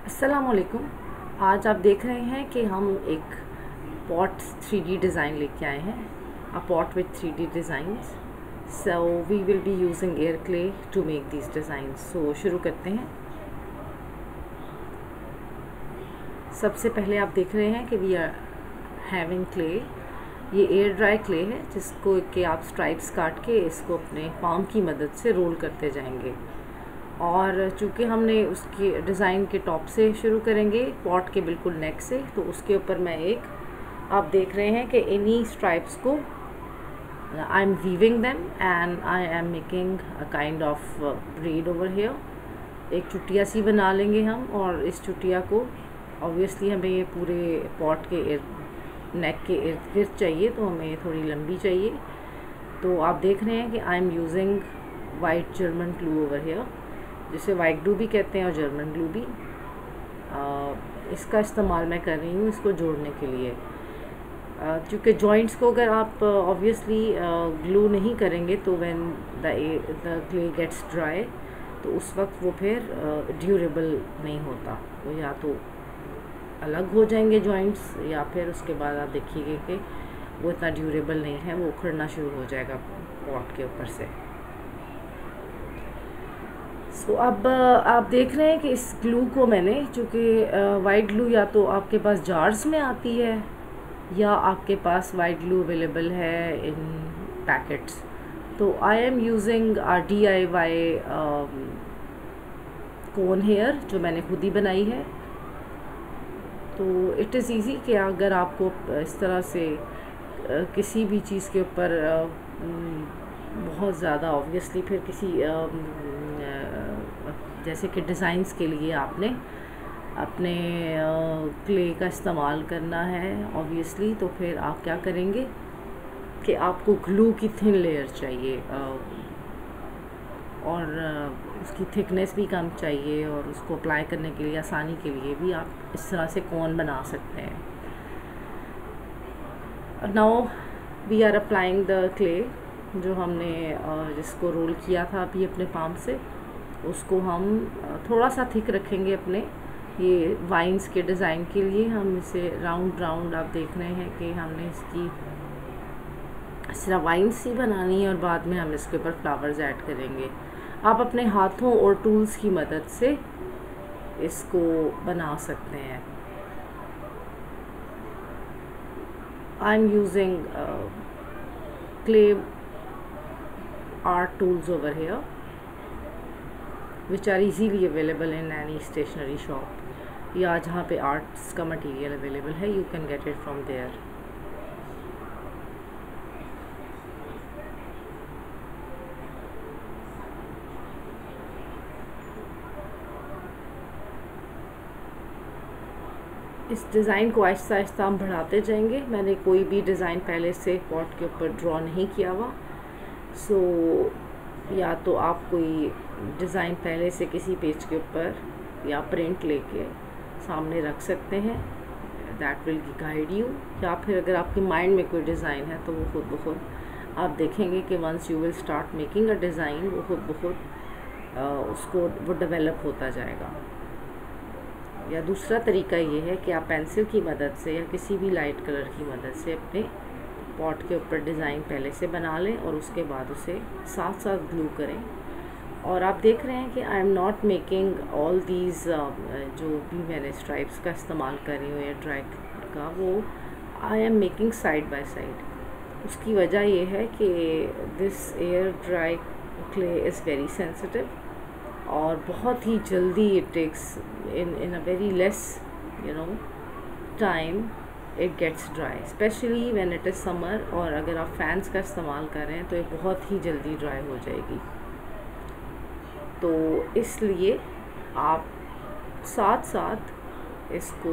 अस्सलामुअलैकुम। आज आप देख रहे हैं कि हम एक पॉट 3D डिज़ाइन लेके आए हैं, a pot with 3D designs. So we will be using air clay to make these designs. सो शुरू करते हैं। सबसे पहले आप देख रहे हैं कि वी आर हैविंग क्ले। ये एयर ड्राई क्ले है जिसको कि आप स्ट्राइप्स काट के इसको अपने पाम की मदद से रोल करते जाएंगे। और चूँकि हमने उसकी डिज़ाइन के टॉप से शुरू करेंगे, पॉट के बिल्कुल नेक से, तो उसके ऊपर मैं एक, आप देख रहे हैं कि इन्हीं स्ट्राइप्स को I am weaving them and I am making a kind of breed over here. एक चुटिया सी बना लेंगे हम, और इस चुटिया को ऑब्वियसली हमें ये पूरे पॉट के नेक के इर्द गिर्द चाहिए, तो हमें ये थोड़ी लंबी चाहिए। तो आप देख रहे हैं कि आई am using white German glue over here, जिसे वाइट ग्लू भी कहते हैं और जर्मन ग्लू भी। इसका इस्तेमाल मैं कर रही हूँ इसको जोड़ने के लिए, क्योंकि जॉइंट्स को अगर आप ऑब्वियसली ग्लू नहीं करेंगे तो when the clay gets dry, तो उस वक्त वो फिर ड्यूरेबल नहीं होता। वो या तो अलग हो जाएंगे जॉइंट्स, या फिर उसके बाद आप देखिएगा कि वो इतना ड्यूरेबल नहीं है, वो उखड़ना शुरू हो जाएगा पॉट के ऊपर से। सो अब आप देख रहे हैं कि इस ग्लू को मैंने, चूँकि वाइट ग्लू या तो आपके पास जार्स में आती है या आपके पास वाइट ग्लू अवेलेबल है इन पैकेट्स, तो I am using DIY cone here जो मैंने खुद ही बनाई है। तो इट इज़ ईज़ी कि अगर आपको इस तरह से किसी भी चीज़ के ऊपर बहुत ज़्यादा ऑब्वियसली फिर किसी जैसे कि डिज़ाइंस के लिए आपने अपने क्ले का इस्तेमाल करना है ऑब्वियसली, तो फिर आप क्या करेंगे कि आपको ग्लू की थिन लेयर चाहिए, और उसकी थिकनेस भी कम चाहिए, और उसको अप्लाई करने के लिए आसानी के लिए भी आप इस तरह से कोन बना सकते हैं। Now we are applying the clay, जो हमने जिसको रोल किया था अभी अपने पाम से, उसको हम थोड़ा सा थिक रखेंगे अपने ये वाइन्स के डिज़ाइन के लिए। हम इसे राउंड राउंड, आप देख रहे हैं कि हमने इसकी सिर्फ वाइन्स ही बनानी है और बाद में हम इसके ऊपर फ्लावर्स ऐड करेंगे। आप अपने हाथों और टूल्स की मदद से इसको बना सकते हैं। I am using clay art tools over here which are easily available in any stationery shop, या जहाँ पे आर्ट्स का मटेरियल अवेलेबल है, you can get it from there। इस डिज़ाइन को आहिस्ता आहिस्ता हम बढ़ाते जाएंगे। मैंने कोई भी डिज़ाइन पहले से पॉट के ऊपर ड्रॉ नहीं किया हुआ, सो या तो आप कोई डिज़ाइन पहले से किसी पेज के ऊपर या प्रिंट लेके सामने रख सकते हैं, दैट विल गाइड यू। या फिर अगर आपके माइंड में कोई डिज़ाइन है तो वो खुद ब खुद आप देखेंगे कि once you will start making a design, वो खुद ब खुद उसको वो डेवलप होता जाएगा। या दूसरा तरीका ये है कि आप पेंसिल की मदद से या किसी भी लाइट कलर की मदद से अपने पॉट के ऊपर डिज़ाइन पहले से बना लें और उसके बाद उसे साथ साथ ग्लू करें। और आप देख रहे हैं कि I am not making all these, जो भी मैंने स्ट्राइप्स का इस्तेमाल कर रही हूँ एयर ड्राई का, वो I am making side by side. उसकी वजह ये है कि this air dry clay is very sensitive, और बहुत ही जल्दी it takes in a very less time it gets dry, especially when it is summer. और अगर आप फैंस का इस्तेमाल कर रहे हैं तो ये बहुत ही जल्दी ड्राई हो जाएगी। तो इसलिए आप साथ साथ इसको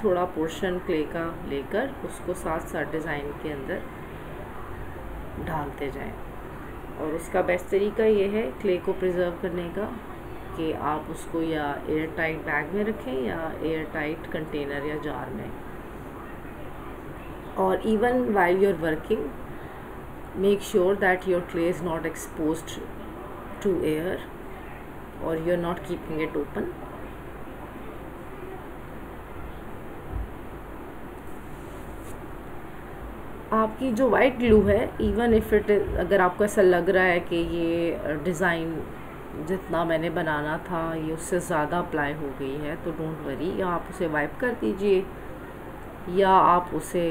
थोड़ा पोर्शन क्ले का लेकर उसको साथ साथ डिज़ाइन के अंदर डालते जाएं। और उसका बेस्ट तरीका ये है क्ले को प्रिजर्व करने का कि आप उसको या एयर टाइट बैग में रखें या एयर टाइट कंटेनर या जार में। और even while you're working, make sure that your clay is not exposed to air or you're not keeping it open. आपकी जो वाइट ग्लू है, इवन इफ़ इट, अगर आपको ऐसा लग रहा है कि ये डिज़ाइन जितना मैंने बनाना था ये उससे ज़्यादा अप्लाई हो गई है, तो डोंट वरी, या आप उसे वाइप कर दीजिए या आप उसे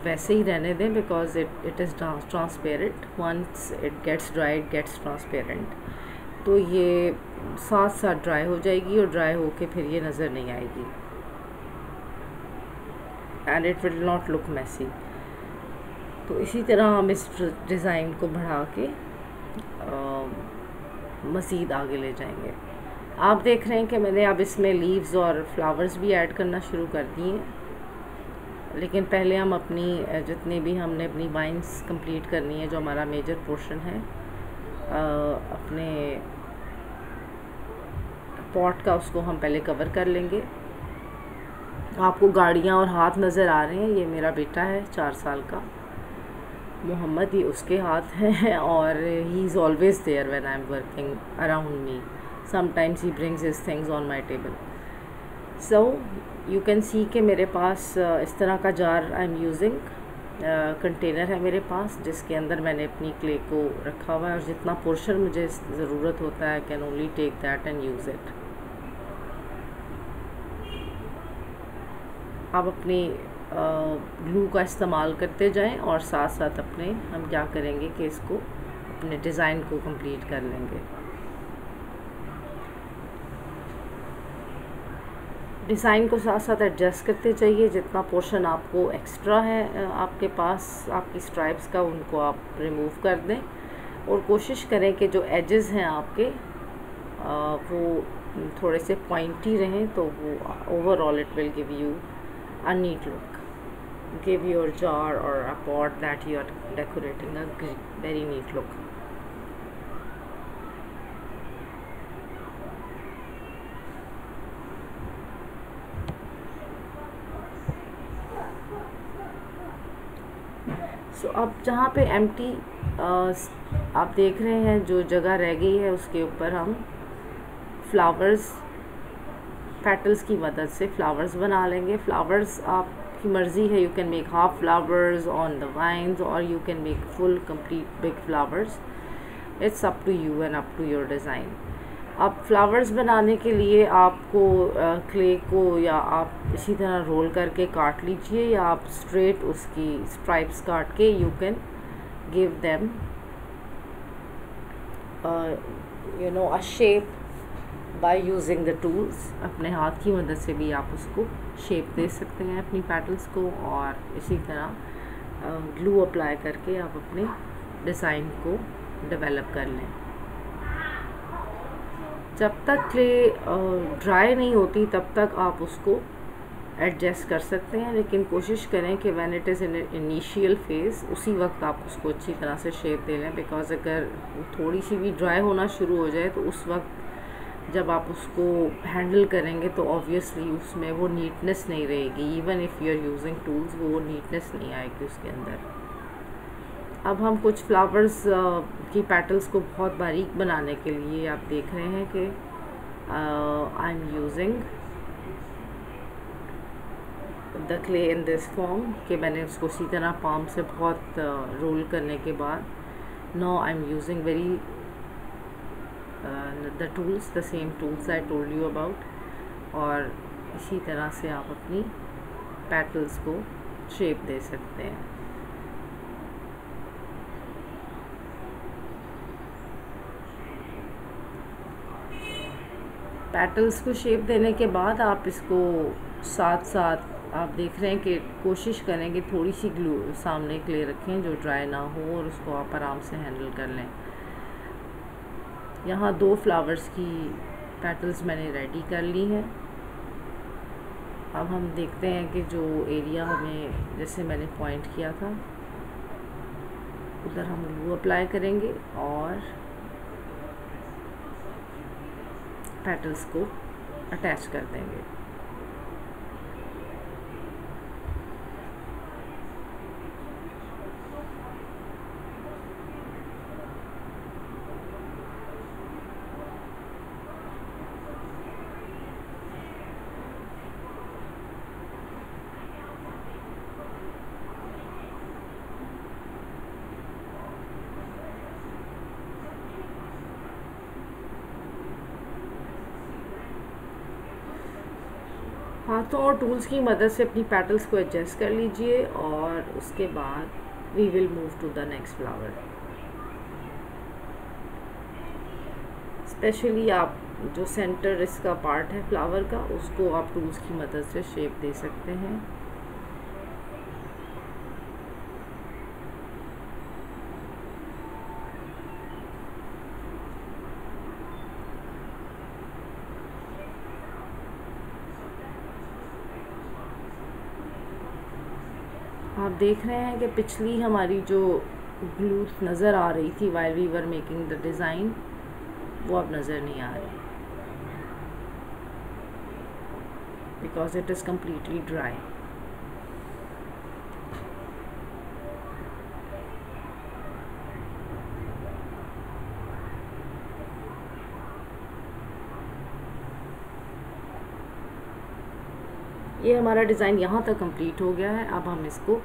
वैसे ही रहने दें, because it is transparent. Once it gets dry it gets transparent, तो ये साथ साथ ड्राई हो जाएगी और ड्राई होके फिर ये नज़र नहीं आएगी and it will not look messy. तो इसी तरह हम इस डिज़ाइन को बढ़ा के मज़ीद आगे ले जाएंगे। आप देख रहे हैं कि मैंने अब इसमें लीव्स और फ्लावर्स भी ऐड करना शुरू कर दिए हैं, लेकिन पहले हम अपनी जितनी भी हमने अपनी वाइन्स कंप्लीट करनी है, जो हमारा मेजर पोर्शन है अपने पॉट का, उसको हम पहले कवर कर लेंगे। आपको गाड़ियाँ और हाथ नज़र आ रहे हैं, ये मेरा बेटा है 4 साल का मोहम्मद, ये उसके हाथ हैं और he is always there when I am working around me. Sometimes he brings his things on my table. So you can see कि मेरे पास इस तरह का jar I am using container है मेरे पास, जिसके अंदर मैंने अपनी क्ले को रखा हुआ है और जितना पोर्शन मुझे ज़रूरत होता है, I can only take that and use it. आप अपनी ग्लू का इस्तेमाल करते जाएं और साथ साथ अपने हम क्या करेंगे कि इसको अपने डिज़ाइन को कंप्लीट कर लेंगे। डिज़ाइन को साथ साथ एडजस्ट करते जाइए। जितना पोर्शन आपको एक्स्ट्रा है आपके पास आपकी स्ट्राइप्स का, उनको आप रिमूव कर दें और कोशिश करें कि जो एजेस हैं आपके वो थोड़े से पॉइंटी रहें, तो वो overall it will give you a neat look, give your jar or a pot that you are decorating a very neat look. So अब जहाँ पे एम्प्टी आप देख रहे हैं जो जगह रह गई है, उसके ऊपर हम फ्लावर्स पेटल्स की मदद से फ्लावर्स बना लेंगे। फ्लावर्स आपकी मर्ज़ी है, you can make half flowers on the vines और you can make full complete big flowers, it's up to you and up to your design. अब फ्लावर्स बनाने के लिए आपको क्ले को या आप इसी तरह रोल करके काट लीजिए, या आप स्ट्रेट उसकी स्ट्राइप्स काट के you can give them you know a shape by using the tools. अपने हाथ की मदद से भी आप उसको शेप दे सकते हैं अपनी पेटल्स को, और इसी तरह ग्लू अप्लाई करके आप अपने डिज़ाइन को डेवलप कर लें। जब तक क्ले ड्राई नहीं होती तब तक आप उसको एडजस्ट कर सकते हैं, लेकिन कोशिश करें कि when it is in initial phase उसी वक्त आप उसको अच्छी तरह से शेप दे लें, बिकॉज़ अगर थोड़ी सी भी ड्राई होना शुरू हो जाए तो उस वक्त जब आप उसको हैंडल करेंगे तो ऑब्वियसली उसमें वो नीटनेस नहीं रहेगी। Even if you are using tools, वो नीटनेस नहीं आएगी उसके अंदर। अब हम कुछ फ्लावर्स की पेटल्स को बहुत बारीक बनाने के लिए आप देख रहे हैं कि आई am using the clay in this form, कि मैंने उसको इसी तरह पाम से बहुत रोल करने के बाद now I am using very the tools, the same tools I told you about, और इसी तरह से आप अपनी पेटल्स को शेप दे सकते हैं। पेटल्स को शेप देने के बाद आप इसको साथ साथ आप देख रहे हैं कि कोशिश करें कि थोड़ी सी ग्लू सामने क्ले रखें जो ड्राई ना हो, और उसको आप आराम से हैंडल कर लें। यहाँ 2 फ्लावर्स की पेटल्स मैंने रेडी कर ली हैं। अब हम देखते हैं कि जो एरिया हमें जैसे मैंने पॉइंट किया था उधर हम ग्लू अप्लाई करेंगे और पेटल्स को अटैच कर देंगे। हाथों और टूल्स की मदद से अपनी पेटल्स को एडजस्ट कर लीजिए और उसके बाद we will move to the next flower. Especially आप जो सेंटर इसका पार्ट है फ्लावर का, उसको आप टूल्स की मदद से शेप दे सकते हैं। आप देख रहे हैं कि पिछली हमारी जो ग्लू नज़र आ रही थी while we were making the design, वो अब नज़र नहीं आ रही because it is completely dry. ये हमारा डिज़ाइन यहाँ तक कंप्लीट हो गया है। अब हम इसको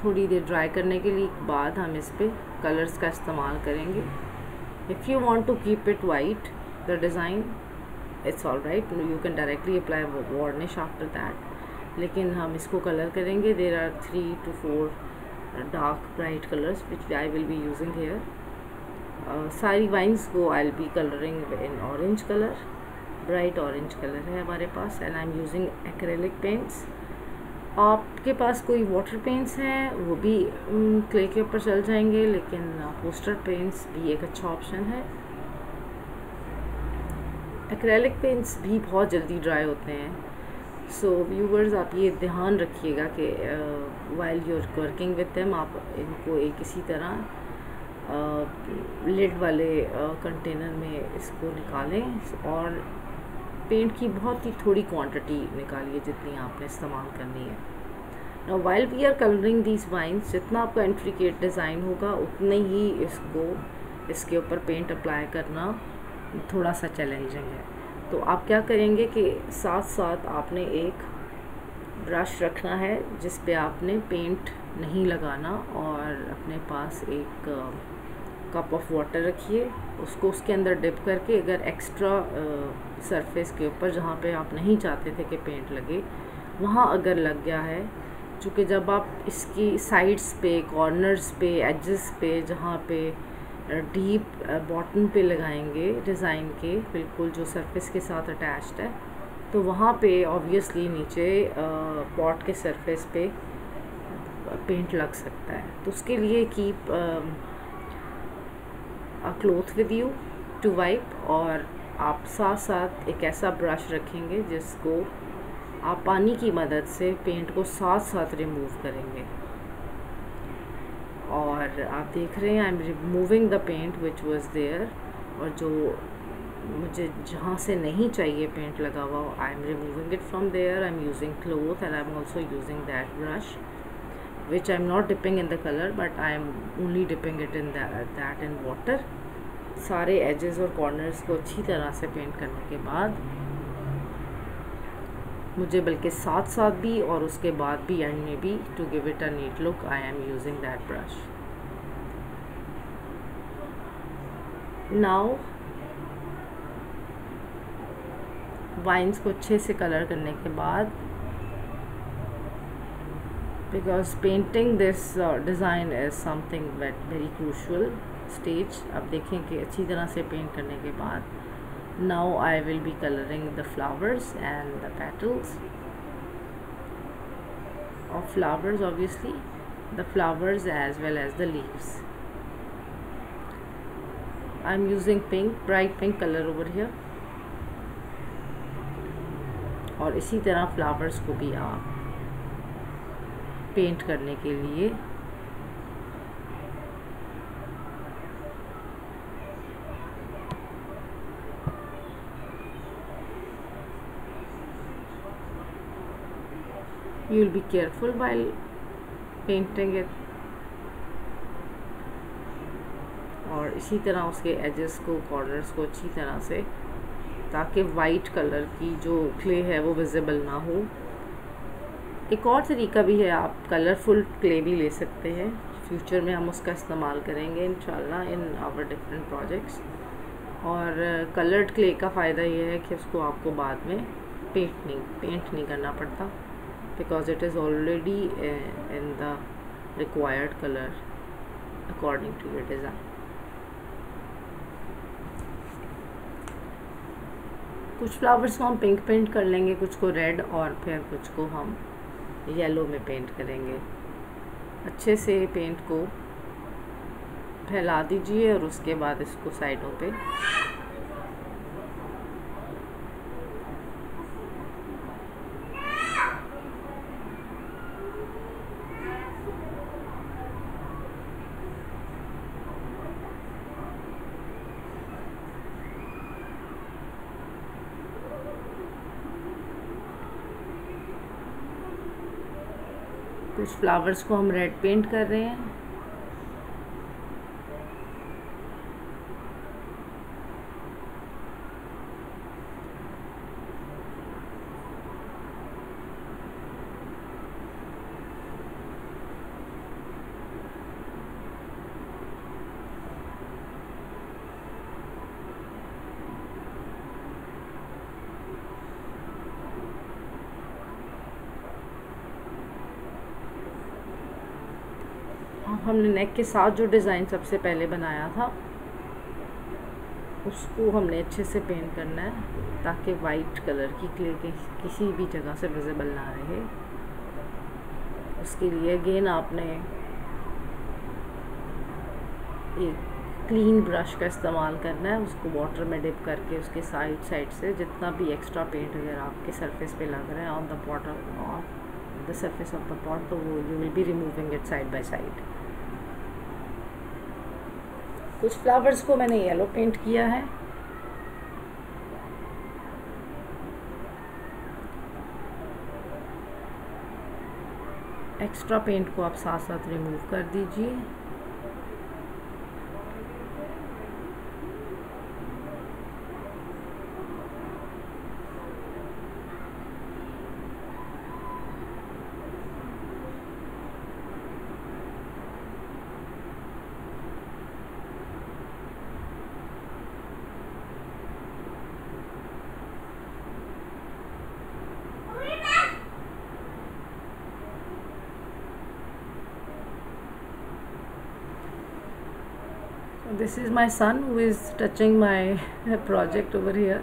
थोड़ी देर ड्राई करने के लिए बाद हम इस पर कलर्स का इस्तेमाल करेंगे। If you want to keep it white the design, it's all right, you can directly apply varnish after that, लेकिन हम इसको कलर करेंगे। There are 3 to 4 dark bright colours which I will be using here. सारी vines को I will be colouring in orange colour, bright orange colour है हमारे पास, and I am using acrylic paints. आपके पास कोई वाटर पेंट्स हैं वो भी क्ले के ऊपर चल जाएंगे, लेकिन पोस्टर पेंट्स भी एक अच्छा ऑप्शन है। एक्रेलिक पेंट्स भी बहुत जल्दी ड्राई होते हैं, सो व्यूवर्स आप ये ध्यान रखिएगा कि while you are working with them आप इनको एक इसी तरह लिड वाले कंटेनर में इसको निकालें और पेंट की बहुत ही थोड़ी क्वांटिटी निकालिए जितनी आपने इस्तेमाल करनी है। Now while we are colouring these vines, जितना आपका इंट्रिकेट डिज़ाइन होगा उतने ही इसके ऊपर पेंट अप्लाई करना थोड़ा सा चैलेंजिंग है। तो आप क्या करेंगे कि साथ साथ आपने एक ब्रश रखना है जिस पे आपने पेंट नहीं लगाना, और अपने पास एक कप ऑफ वाटर रखिए, उसको उसके अंदर डिप करके अगर एक्स्ट्रा सरफेस के ऊपर जहाँ पे आप नहीं चाहते थे कि पेंट लगे वहाँ अगर लग गया है, चूँकि जब आप इसकी साइड्स पे, कॉर्नर्स पे, एजेस पे, जहाँ पे डीप बॉटम पे लगाएंगे डिज़ाइन के बिल्कुल जो सरफेस के साथ अटैच्ड है, तो वहाँ पे ऑब्वियसली नीचे पॉट के सरफेस पे पेंट लग सकता है। तो उसके लिए keep cloth with you to wipe, और आप साथ साथ एक ऐसा ब्रश रखेंगे जिसको आप पानी की मदद से पेंट को साथ साथ रिमूव करेंगे। और आप देख रहे हैं I am removing the paint which was there, और जो मुझे जहाँ से नहीं चाहिए पेंट लगा हुआ I am removing it from there. I am using cloth and I am also using that brush which I am not dipping in the color but I am only dipping it in that in water। सारे edges और corners को अच्छी तरह से paint करने के बाद मुझे बल्कि साथ साथ भी और उसके बाद भी एंड में भी to give it a neat look I am using that brush। now vines को अच्छे से कलर करने के बाद, because painting this design is something very crucial stage। अब देखें कि अच्छी तरह से पेंट करने के बाद now I will be coloring the flowers and the petals of flowers, obviously the flowers as well as the leaves। I'm using pink, bright pink color over here, और इसी तरह फ्लावर्स को भी आप पेंट करने के लिए you will be careful while painting it, और इसी तरह उसके एजेस को, कॉर्नर्स को अच्छी तरह से, ताकि वाइट कलर की जो क्ले है वो विजिबल ना हो। एक और तरीका भी है, आप कलरफुल क्ले भी ले सकते हैं, फ्यूचर में हम उसका इस्तेमाल करेंगे इंशाल्लाह इन आवर डिफरेंट प्रोजेक्ट्स। और कलर्ड क्ले का फ़ायदा ये है कि उसको आपको बाद में पेंट नहीं करना पड़ता, because it is already in the required colour according to your design. कुछ फ्लावर्स को हम पिंक पेंट कर लेंगे, कुछ को रेड, और फिर कुछ को हम येलो में पेंट करेंगे। अच्छे से पेंट को फैला दीजिए और उसके बाद इसको साइडों पे कुछ फ्लावर्स को हम रेड पेंट कर रहे हैं। हमने नेक के साथ जो डिज़ाइन सबसे पहले बनाया था उसको हमने अच्छे से पेंट करना है, ताकि वाइट कलर की क्ले किसी भी जगह से विजिबल ना रहे। उसके लिए अगेन आपने एक क्लीन ब्रश का इस्तेमाल करना है, उसको वाटर में डिप करके उसके साइड से जितना भी एक्स्ट्रा पेंट अगर आपके सरफेस पे लग रहा है on the bottom on the surface of the pot, तो वो you will be removing it side by side. कुछ फ्लावर्स को मैंने येलो पेंट किया है। एक्स्ट्रा पेंट को आप साथ साथ रिमूव कर दीजिए। This is my son who is touching my project over here.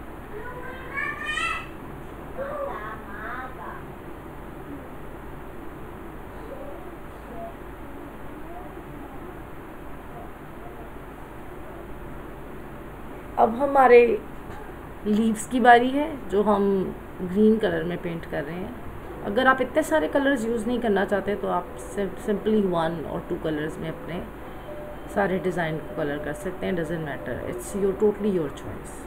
अब हमारे लीव्स की बारी है, जो हम ग्रीन कलर में पेंट कर रहे हैं। अगर आप इतने सारे कलर्स यूज़ नहीं करना चाहते तो आप सिंपली 1 और 2 कलर्स में अपने सारे डिज़ाइन को कलर कर सकते हैं। Doesn't matter, it's your totally your choice.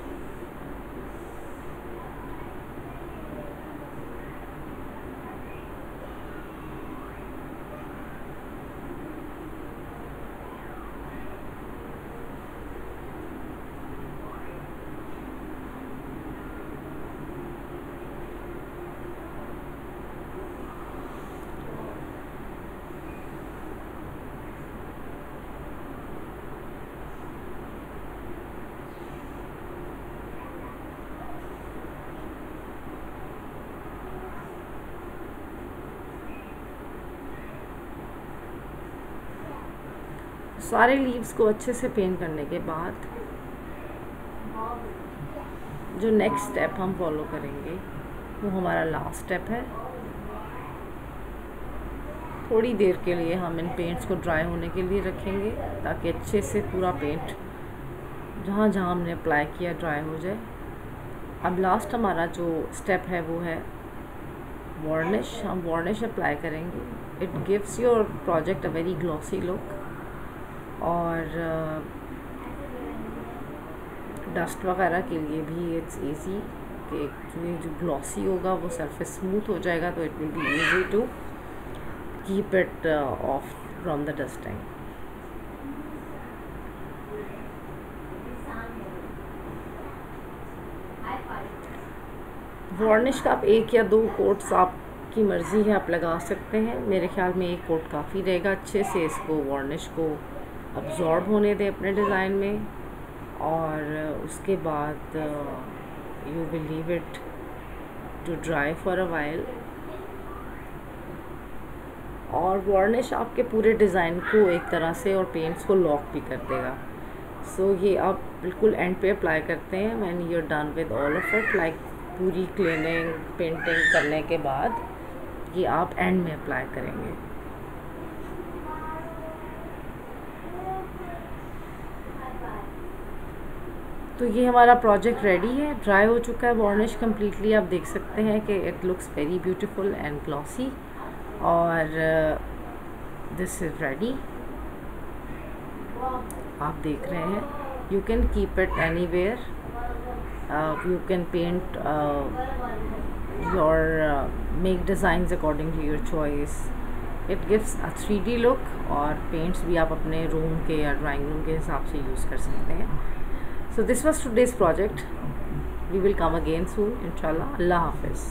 सारे लीव्स को अच्छे से पेंट करने के बाद जो नेक्स्ट स्टेप हम फॉलो करेंगे वो हमारा लास्ट स्टेप है। थोड़ी देर के लिए हम इन पेंट्स को ड्राई होने के लिए रखेंगे, ताकि अच्छे से पूरा पेंट जहाँ जहाँ हमने अप्लाई किया ड्राई हो जाए। अब लास्ट हमारा जो स्टेप है वो है वार्निश। हम वार्निश अप्लाई करेंगे। It gives your project a very glossy look, और डस्ट वगैरह के लिए भी इट्स इजी कि जो ग्लॉसी होगा वो सरफेस स्मूथ हो जाएगा, तो it will be easy to keep it off from the dusting. Varnish का आप 1 या 2 कोट्स आपकी मर्ज़ी है, आप लगा सकते हैं। मेरे ख्याल में 1 कोट काफ़ी रहेगा। अच्छे से इसको वार्निश को अब्जॉर्ब होने दें अपने डिज़ाइन में, और उसके बाद you will leave it to dry for a while. और वार्निश आपके पूरे डिज़ाइन को एक तरह से और पेंट्स को लॉक भी कर देगा. सो ये आप बिल्कुल एंड पे अप्लाई करते हैं when you are done with all of it. Like पूरी क्लीनिंग पेंटिंग करने के बाद ये आप एंड में अप्लाई करेंगे. तो ये हमारा प्रोजेक्ट रेडी है, ड्राई हो चुका है वार्निश कम्प्लीटली. आप देख सकते हैं कि it looks very beautiful and glossy. और दिस इज़ रेडी. आप देख रहे हैं, you can keep it anywhere. You can paint your make designs according to your choice. It gives a 3D look. और पेंट्स भी आप अपने रूम के या ड्राइंग रूम के हिसाब से यूज़ कर सकते हैं. So this was today's project. We will come again soon, inshallah. Allah Hafiz.